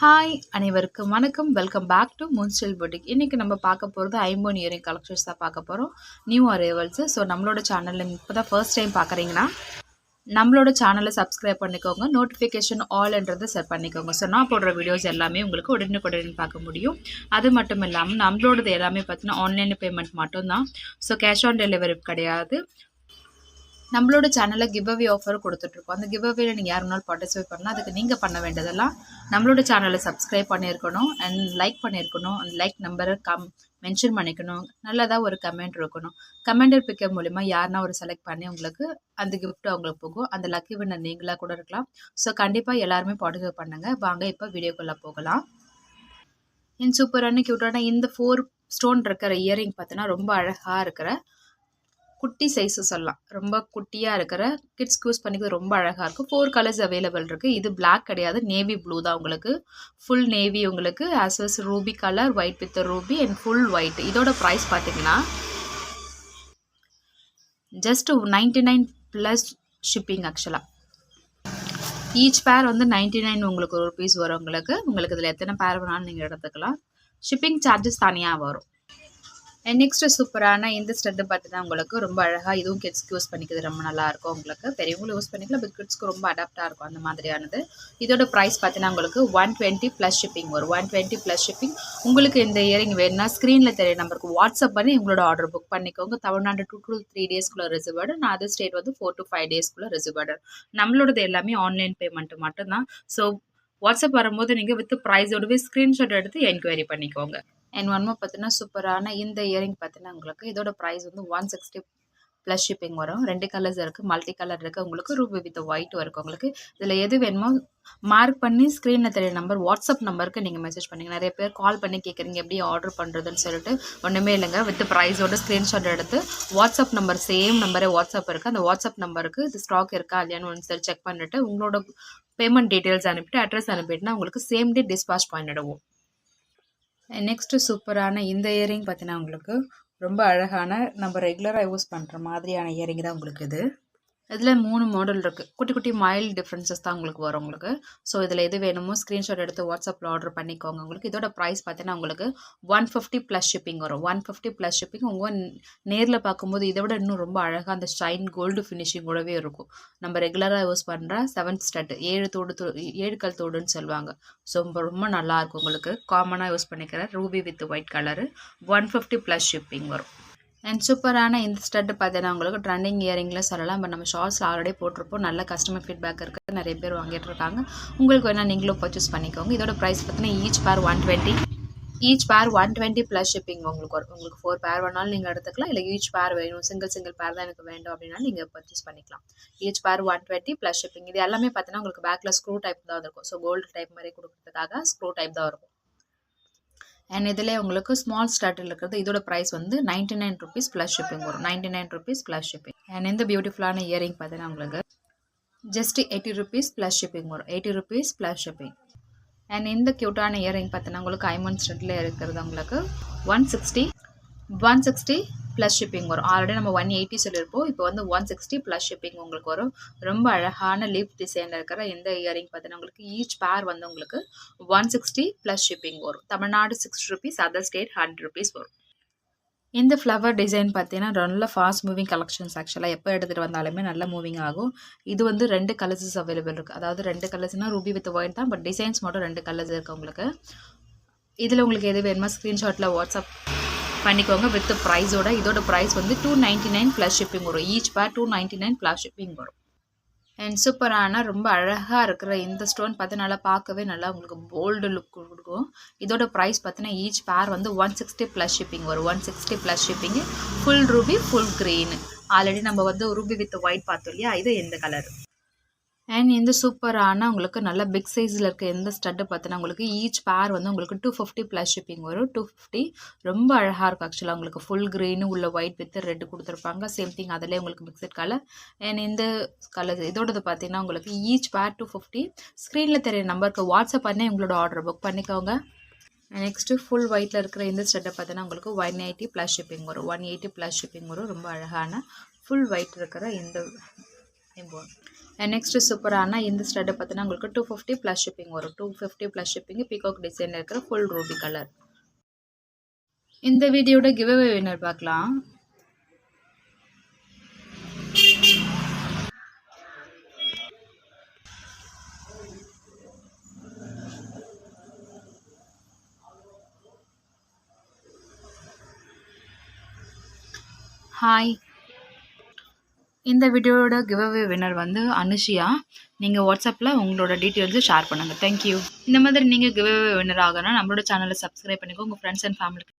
Hi அனைவருக்கும் வணக்கம். Welcome back to Moonstyle Boutique. இன்றைக்கி நம்ம பார்க்க போகிறது ஐம்போன் இயரிங் கலெக்ஷன்ஸ் தான் பார்க்க போகிறோம். New arrivals. ஸோ நம்மளோட சேனலில் இப்போ தான் ஃபர்ஸ்ட் டைம் பார்க்குறீங்கன்னா நம்மளோட சேனலை சப்ஸ்கிரைப் பண்ணிக்கோங்க. நோட்டிஃபிகேஷன் ஆல்ன்றதை செட் பண்ணிக்கோங்க. ஸோ நான் போடுற வீடியோஸ் எல்லாமே உங்களுக்கு உடனுக்குடன் பார்க்க முடியும். அது மட்டும் இல்லாமல் நம்மளோடது எல்லாமே பார்த்தீங்கன்னா ஆன்லைன் பேமெண்ட் மட்டும்தான். ஸோ கேஷ் ஆன் டெலிவரி கிடையாது. நம்மளோட சேனலில் கிவ் அவே ஆஃபர் கொடுத்துட்ருக்கோம். அந்த கிவ் அவேல நீங்கள் யார் வேணாலும் பார்ட்டிசிபேட் பண்ணலாம். அதுக்கு நீங்கள் பண்ண வேண்டியதெல்லாம் நம்மளோட சேனலை சப்ஸ்கிரைப் பண்ணியிருக்கணும் அண்ட் லைக் பண்ணியிருக்கணும். அந்த லைக் நம்பரை மென்ஷன் பண்ணிக்கணும். நல்லதாக ஒரு கமெண்ட் இருக்கணும். கமெண்டர் பிக்கர் மூலிமா யாருன்னா ஒரு செலக்ட் பண்ணி உங்களுக்கு அந்த கிஃப்ட் அவங்களுக்கு போகும். அந்த லக்கி வின்னர் நீங்களாக கூட இருக்கலாம். ஸோ கண்டிப்பாக எல்லாருமே பார்ட்டிசிபேட் பண்ணுங்கள். வாங்க இப்போ வீடியோக்குள்ளே போகலாம். என் சூப்பரான க்யூட்டான இந்த 4 ஸ்டோன் இருக்கிற இயரிங் பார்த்தீங்கன்னா ரொம்ப அழகாக இருக்கிற குட்டி சைஸு சொல்லலாம். ரொம்ப குட்டியாக இருக்கிற கிட்ஸ்க்கு யூஸ் பண்ணிக்கிறது ரொம்ப அழகாக இருக்கும். 4 கலர்ஸ் அவைலபிள் இருக்குது. இது பிளாக் கிடையாது, நேவி ப்ளூ தான் உங்களுக்கு. ஃபுல் நேவி உங்களுக்கு ஆஸ் வெஸ் ruby colour, white with ruby and full white. இதோட ப்ரைஸ் பார்த்தீங்கன்னா ஜஸ்ட் 99 ப்ளஸ் ஷிப்பிங். ஆக்சுவலாக ஈச் பேர் வந்து 99 உங்களுக்கு ஒரு பீஸ் வரும். உங்களுக்கு இதில் எத்தனை பேர் வேணாலும் நீங்கள் எடுத்துக்கலாம். ஷிப்பிங் சார்ஜஸ் தனியாக வரும். அண்ட் நெக்ஸ்ட்டு சூப்பரான இந்த ஸ்டட்டு பார்த்தீங்கன்னா உங்களுக்கு ரொம்ப அழகாக, இதுவும் கிட்ஸ்க்கு யூஸ் பண்ணிக்கிறது ரொம்ப நல்லாயிருக்கும். உங்களுக்கு பெரியவங்களும் யூஸ் பண்ணிக்கலாம், பட் கிட்ஸ்க்கு ரொம்ப அடாப்டாக இருக்கும் அந்த மாதிரியானது. இதோட ப்ரைஸ் பார்த்தீங்கன்னா உங்களுக்கு 120 ப்ளஸ் ஷிப்பிங் வரும். 120 ப்ளஸ் ஷிப்பிங். உங்களுக்கு இந்த இயரிங் வேணும்னா ஸ்க்ரீனில் தெரிய நம்பருக்கு வாட்ஸ்அப் பண்ணி உங்களோட ஆர்டர் புக் பண்ணிக்கோங்க. தமிழ்நாடு 2 to 3 டேஸ்க்குள்ளே ரிசர்வ்டு. நான் அதர் ஸ்டேட் வந்து 4 to 5 டேஸ்க்குள்ளே ரிசர்வ்டு. நம்மளோடது எல்லாமே ஆன்லைன் பேமெண்ட் மட்டும்தான். ஸோ வாட்ஸ்அப் வரும்போது நீங்கள் வித் ப்ரைஸோடவே ஸ்க்ரீன்ஷாட் எடுத்து என்கொயரி பண்ணிக்கோங்க. அண்ட் ஒன் மோர் பார்த்தீங்கன்னா சூப்பரான இந்த இயரிங் பார்த்தீங்கன்னா உங்களுக்கு இதோட ப்ரைஸ் வந்து 160 ப்ளஸ் ஷிப்பிங் வரும். 2 கலர்ஸ் இருக்குது, மல்டி கலர் இருக்குது. உங்களுக்கு ரூபி வித் ஒயிட் இருக்கும். உங்களுக்கு இதில் எது வேணுமோ மார்க் பண்ணி ஸ்க்ரீனில் தெரிய நம்பர் வாட்ஸ்அப் நம்பருக்கு நீங்கள் மெசேஜ் பண்ணிங்க. நிறைய பேர் கால் பண்ணி கேட்குறீங்க எப்படி ஆர்டர் பண்ணுறதுன்னு சொல்லிட்டு. ஒன்றுமே இல்லைங்க, வித் ப்ரைஸோட ஸ்க்ரீன்ஷாட் எடுத்து வாட்ஸ்அப் நம்பர், சேம் நம்பரே வாட்ஸ்அப் இருக்குது, அந்த வாட்ஸ்அப் நம்பருக்கு இது ஸ்டாக் இருக்கா இல்லையான்னு ஒன்று சரி செக் பண்ணிவிட்டு உங்களோட பேமெண்ட் டீட்டெயில்ஸ் அனுப்பிட்டு அட்ரஸ் அனுப்பிட்டுனா உங்களுக்கு சேம் டே டிஸ்பாச் பண்ணிடுவோம். நெக்ஸ்ட்டு சூப்பரான இந்த இயரிங் பார்த்தீங்கன்னா உங்களுக்கு ரொம்ப அழகான நம்ம ரெகுலராக யூஸ் பண்ணுற மாதிரியான இயரிங் தான் உங்களுக்கு இது. இதில் 3 மாடல் இருக்குது. குட்டி குட்டி மைல்டு டிஃப்ரென்சஸ் தான் உங்களுக்கு வரும் உங்களுக்கு. ஸோ இதில் எது வேணுமோ ஸ்க்ரீன்ஷாட் எடுத்து வாட்ஸ்அப்பில் ஆர்டர் பண்ணிக்கோங்க. உங்களுக்கு இதோட ப்ரைஸ் பார்த்தீங்கன்னா உங்களுக்கு 150 ப்ளஸ் ஷிப்பிங் வரும். 150 ப்ளஸ் ஷிப்பிங். உங்கள் நேரில் பார்க்கும்போது இதை விட இன்னும் ரொம்ப அழகாக அந்த ஷைன் கோல்டு ஃபினிஷிங்கோடவே இருக்கும். நம்ம ரெகுலராக யூஸ் பண்ணுற 7th ஸ்டட் 7 கல் தோடுன்னு சொல்லுவாங்க. ஸோ ரொம்ப நல்லாயிருக்கும். உங்களுக்கு காமனாக யூஸ் பண்ணிக்கிற Ruby with white colour. 150 plus shipping வரும். அண்ட் சூப்பரான இந்த ஸ்டட்டு பார்த்தீங்கன்னா உங்களுக்கு ட்ரெண்டிங் இயரிங்கில் சொல்லலாம். பட் நம்ம ஷார்ட்ஸில் ஆல்ரெடி போட்டிருப்போம். நல்ல கஸ்டமர் ஃபீட்பேக் இருக்குது, நிறைய பேர் வாங்கிட்டு இருக்காங்க. உங்களுக்கு வேணால் நீங்களும் பர்ச்சேஸ் பண்ணிக்கோங்க. இதோட ப்ரைஸ் பார்த்தீங்கன்னா ஈச் பேர் 120 ப்ளஸ் ஷிப்பிங் உங்களுக்கு வரும். உங்களுக்கு 4 பேர் வேணாலும் நீங்கள் எடுத்துக்கலாம். இல்லை ஈச் பேர் வேணும், சிங்கிள் பேர் தான் எனக்கு வேண்டும் அப்படின்னா நீங்கள் பர்ச்சேஸ் பண்ணிக்கலாம். ஈச் பேர் 120 ப்ளஸ் ஷிப்பிங். இது எல்லாமே பார்த்தீங்கன்னா உங்களுக்கு பேக்கில் ஸ்க்ரூ டைப் தான் இருக்கும். ஸோ கோல்டு டைப் மாதிரி கொடுக்குறதுக்காக ஸ்க்ரூ டைப் தான் இருக்கும். அண்ட் இதில் உங்களுக்கு ஸ்மால் ஸ்டார்டில் இருக்கிறது இதோட ப்ரைஸ் வந்து 99 ருபீஸ் ப்ளஸ் ஷிப்பிங் வரும். 99 ருபீஸ் ப்ளஸ் ஷிப்பிங். அண்ட் இந்த பியூட்டிஃபுல்லான இயரிங் பார்த்தீங்கன்னா உங்களுக்கு ஜஸ்ட் 80 ருபீஸ் ப்ளஸ் ஷிப்பிங் வரும். 80 ருபீஸ் ப்ளஸ் ஷிப்பிங். அண்ட் இந்த க்யூட்டான இயரிங் பார்த்தீங்கன்னா உங்களுக்கு ஐமண்ட் ஸ்டட்டில் இருக்கிறது உங்களுக்கு 160 ப்ளஸ் ஷிப்பிங் வரும். ஆல்ரெடி நம்ம 180 சொல்லியிருப்போம். இப்போ வந்து 160 ப்ளஸ் ஷிப்பிங் உங்களுக்கு வரும். ரொம்ப அழகான லீஃப் டிசைனில் இருக்கிற இந்த இயரிங் பார்த்தீங்கன்னா உங்களுக்கு ஈச் பேர் வந்து உங்களுக்கு 160 ப்ளஸ் ஷிப்பிங் வரும். Tamil Nadu 60 rupees, other state 100 rupees வரும். இந்த ஃப்ளவர் டிசைன் பார்த்தீங்கன்னா நல்ல ஃபாஸ்ட் மூவிங் கலெக்ஷன்ஸ். ஆக்சுவலாக எப்போ எடுத்துகிட்டு வந்தாலுமே நல்ல மூவிங் ஆகும். இது வந்து 2 கலர்ஸஸ் அவைலபிள் இருக்குது. அதாவது 2 கலர்ஸ்னால் ரூபி வித் ஒயிட் தான், பட் டிசைன்ஸ் மட்டும் 2 கலர்ஸ் இருக்குது உங்களுக்கு. இதில் உங்களுக்கு எது வேணுமோ ஸ்க்ரீன்ஷாட்டில் வாட்ஸ்அப் பண்ணிக்கோங்க வித் ப்ரைஸோட. இதோட ப்ரைஸ் வந்து 299 ப்ளஸ் ஷிப்பிங் வரும். ஈச் பேர் 299 ப்ளஸ் ஷிப்பிங் வரும். அண்ட் சூப்பரான ரொம்ப அழகாக இருக்கிற இந்த ஸ்டோன் பார்த்தீங்கன்னா பார்க்கவே நல்லா உங்களுக்கு போல்டு லுக் கொடுக்கும். இதோட ப்ரைஸ் பார்த்தீங்கன்னா ஈச் பேர் வந்து 160 ப்ளஸ் ஷிப்பிங் வரும். 160 plus shipping. Full Ruby, full green. Already நம்ம வந்து ரூபி வித் ஒயிட் பார்த்தோம் இல்லையா, இது இந்த கலர். அண்ட் இந்த சூப்பரான உங்களுக்கு நல்ல பிக் சைஸில் இருக்க இந்த ஸ்டட்டு பார்த்தீங்கன்னா உங்களுக்கு ஈச் பேர் வந்து உங்களுக்கு 250 ப்ளஸ் ஷிப்பிங் வரும். 250. ரொம்ப அழகாக இருக்கும். ஆக்சுவலாக உங்களுக்கு ஃபுல் க்ரீனு உள்ள ஒயிட் வித் ரெட்டு கொடுத்துருப்பாங்க. சேம் திங் அதிலே உங்களுக்கு மிக்சட் கலர். அண்ட் இந்த கலர் இதோடது பார்த்தீங்கன்னா உங்களுக்கு ஈச் பேர் 250. ஸ்க்ரீனில் தெரிய நம்பருக்கு வாட்ஸ்அப் பண்ணி உங்களோட ஆர்டர் புக் பண்ணிக்கோங்க. நெக்ஸ்ட்டு ஃபுல் ஒயிட்டில் இருக்கிற இந்த ஸ்டட்டை பார்த்தீங்கன்னா உங்களுக்கு 180 ப்ளஸ் ஷிப்பிங் வரும். 180 ப்ளஸ் ஷிப்பிங் வரும். ரொம்ப அழகான ஃபுல் ஒயிட் இருக்கிற இந்த நெக்ஸ்ட் சூப்பரான இந்த ஸ்டட் பார்த்தீங்கன்னா உங்களுக்கு 250 ப்ளஸ் ஷிப்பிங் வரும். 250 ப்ளஸ் ஷிப்பிங் பீகாக் டிசைனில் இருக்கிற ஃபுல் ரூபி கலர். இந்த வீடியோட கிவ்அவே வின்னர் பார்க்கலாம். ஹாய், இந்த வீடியோட கிவ்அவே வின்னர் வந்து அனுஷியா. நீங்கள் வாட்ஸ்அப்பில் உங்களோட டீட்டெயில்ஸை ஷேர் பண்ணுங்கள். தேங்க்யூ. இந்த மாதிரி நீங்கள் கிவ்அவே வின்னர் ஆகணும்னா நம்மளோட சேனலை சப்ஸ்கிரைப் பண்ணிக்கோ. உங்கள் ஃப்ரெண்ட்ஸ் அண்ட் ஃபேமிலிக்கு